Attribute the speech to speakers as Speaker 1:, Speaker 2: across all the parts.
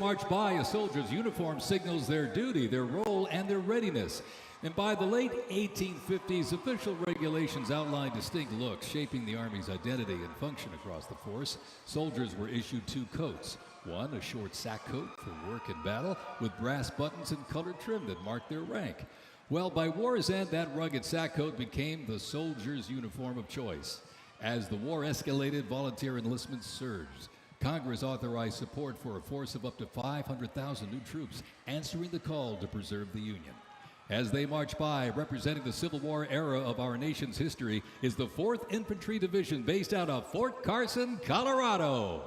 Speaker 1: march by, a soldier's uniform signals their duty, their role, and their readiness. And by the late 1850s, official regulations outlined distinct looks, shaping the Army's identity and function across the force. Soldiers were issued 2 coats. One, a short sack coat for work and battle, with brass buttons and colored trim that marked their rank. Well, by war's end, that rugged sack coat became the soldier's uniform of choice. As the war escalated, volunteer enlistment surged. Congress authorized support for a force of up to 500,000 new troops, answering the call to preserve the Union. As they march by, representing the Civil War era of our nation's history, is the 4th Infantry Division based out of Fort Carson, Colorado.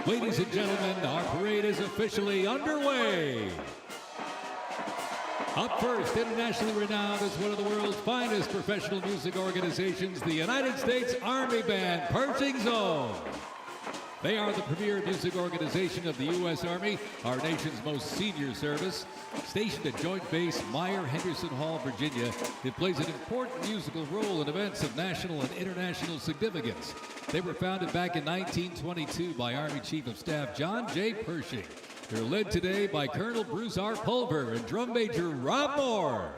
Speaker 1: Ladies and gentlemen, our parade is officially underway. Up first, internationally renowned as one of the world's finest professional music organizations, the United States Army Band, Pershing Zone. They are the premier music organization of the U.S. Army, our nation's most senior service. Stationed at Joint Base Meyer-Henderson Hall, Virginia, it plays an important musical role in events of national and international significance. They were founded back in 1922 by Army Chief of Staff John J. Pershing. They're led today by Colonel Bruce R. Pulver and Drum Major Rob Moore.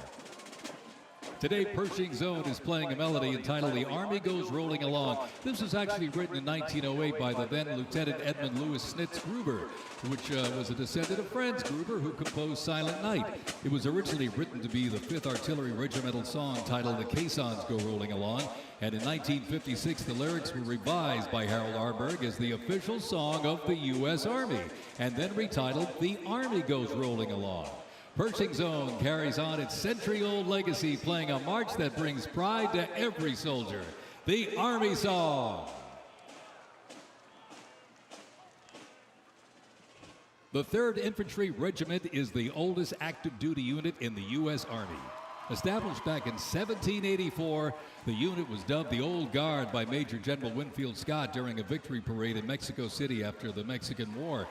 Speaker 1: Today, Pershing's Own is playing a melody entitled The Army Goes Rolling Along. This was actually written in 1908 by the then Lieutenant Edmund Louis Snitz Gruber, which was a descendant of Franz Gruber, who composed Silent Night. It was originally written to be the 5th Artillery Regimental song titled The Caissons Go Rolling Along, and in 1956 the lyrics were revised by Harold Arberg as the official song of the U.S. Army, and then retitled The Army Goes Rolling Along. Pershing's Own carries on its century-old legacy, playing a march that brings pride to every soldier, the Army Song. The 3rd Infantry Regiment is the oldest active duty unit in the U.S. Army. Established back in 1784, the unit was dubbed the Old Guard by Major General Winfield Scott during a victory parade in Mexico City after the Mexican War.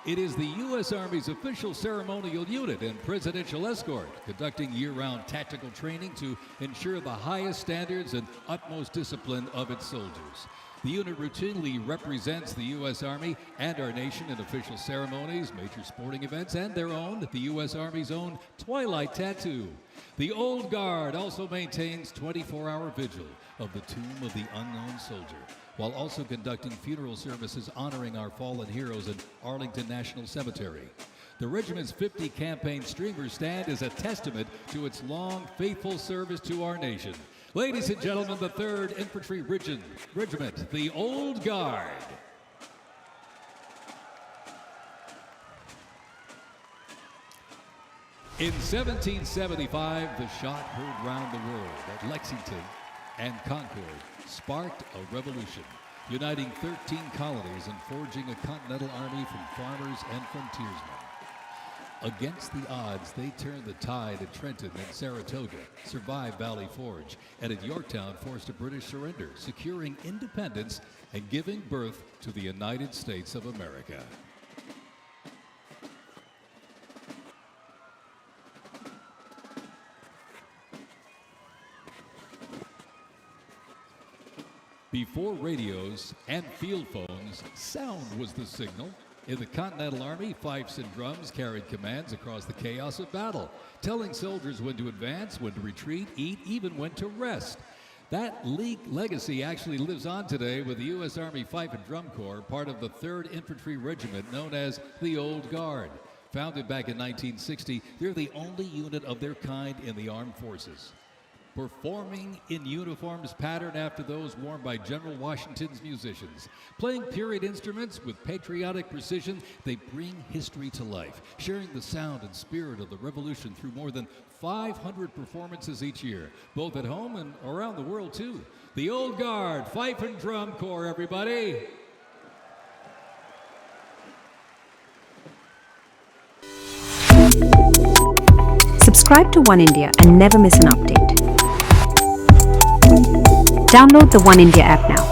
Speaker 1: It is the U.S. Army's official ceremonial unit and presidential escort, conducting year-round tactical training to ensure the highest standards and utmost discipline of its soldiers. The unit routinely represents the U.S. Army and our nation in official ceremonies, major sporting events, and their own, the U.S. Army's own Twilight Tattoo. The Old Guard also maintains 24-hour vigil of the Tomb of the Unknown Soldier, while also conducting funeral services honoring our fallen heroes in Arlington National Cemetery. The regiment's 50 campaign streamer stand is a testament to its long, faithful service to our nation. Ladies and gentlemen, the 3rd Infantry Regiment, the Old Guard. In 1775, the shot heard round the world at Lexington and Concord sparked a revolution, uniting 13 colonies and forging a continental army from farmers and frontiersmen. Against the odds, they turned the tide at Trenton and Saratoga, survived Valley Forge, and at Yorktown forced a British surrender, securing independence and giving birth to the United States of America. Before radios and field phones, sound was the signal. In the Continental Army, fifes and drums carried commands across the chaos of battle, telling soldiers when to advance, when to retreat, eat, even when to rest. That legacy actually lives on today with the U.S. Army Fife and Drum Corps, part of the 3rd Infantry Regiment known as the Old Guard. Founded back in 1960, they're the only unit of their kind in the armed forces. Performing in uniforms patterned after those worn by General Washington's musicians. Playing period instruments with patriotic precision, they bring history to life, sharing the sound and spirit of the Revolution through more than 500 performances each year, both at home and around the world, too. The Old Guard, Fife and Drum Corps, everybody.
Speaker 2: Subscribe to Oneindia and never miss an update. Download the Oneindia app now.